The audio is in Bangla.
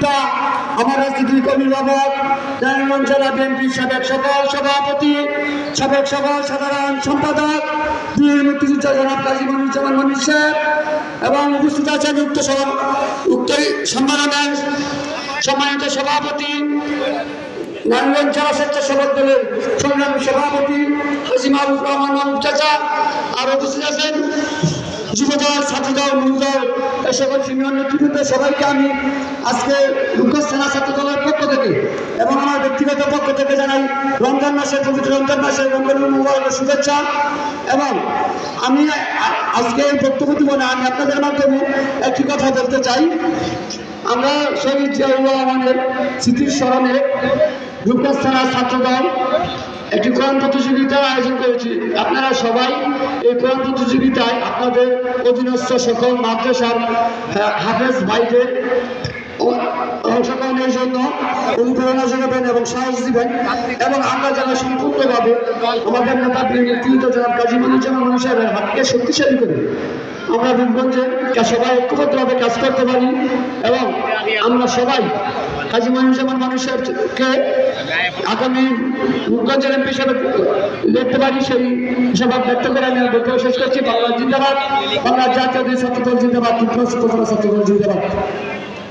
নেতা, আমার রাজনীতির কর্মী বাবদ নারায়ণগঞ্জ জেলা বিএনপির সাবেক সকল সভাপতি, সাবেক সকল সাধারণ সম্পাদক বীর মুক্তিযোদ্ধা জনাব কাজী মনিরুজ্জামান মনির সাহেব এবং উপস্থিত আছেন উক্ত সম্মেলনের সম্মানিত সভাপতি নারায়ণগঞ্জ জেলা স্বেচ্ছাসেবক দলের সংগ্রামী সভাপতি হাজী মাহবুব রহমান মাহবুব চাচা, আর উপস্থিত আছেন যুবদল, ছাত্রদল, মূলদল, এই সকল সিনিয়র নেতৃবৃন্দ সবাইকে আমি আজকে রূপগঞ্জ থানা ছাত্র দলের পক্ষ থেকে এবং আমার ব্যক্তিগত পক্ষ থেকে জানাই রমজান মাসের পবিত্র রমজান মাসের রমজানুল মুবারকের শুভেচ্ছা। এবং আমি আজকে এই বক্তব্য দিব না, আমি আপনাদের মাধ্যমে একটি কথা বলতে চাই। আমরা শহীদ জিয়াউর রহমানের স্মৃতির স্মরণে রূপগঞ্জ থানার ছাত্রদল একটি কোরআন প্রতিযোগিতার আয়োজন করেছি। আপনারা সবাই এই কোরআন প্রতিযোগিতায় আপনাদের অধীনস্থ সকল মাদ্রাসার হাফেজ ভাইদের অংশগ্রহণের জন্য অনুপ্রেরণা যোগাবেন এবং সাহস দিবেন এবং আমরা যারা সম্পূর্ণভাবে আমাদের নেতা নেতৃত্ব জনাব কাজী মনিরুজ্জামান মনির সাহেবের হাতকে শক্তিশালী করে আমরা রূপগঞ্জে সবাই ঐক্যবদ্ধভাবে কাজ করতে পারি এবং আমরা সবাই কাজী মনিরুজ্জামান মনির সাহেবকে আগামী রূপগঞ্জের এমপি হিসাবে দেখতে পারি, সেই হিসাব ব্যক্ত করে আমি বক্তব্য শেষ করছি। বাংলা জিন্দাবাদ, বাংলা জাতীয় ছাত্র দল জিন্দাবাদ, ছাত্র দল জিন্দাবাদ।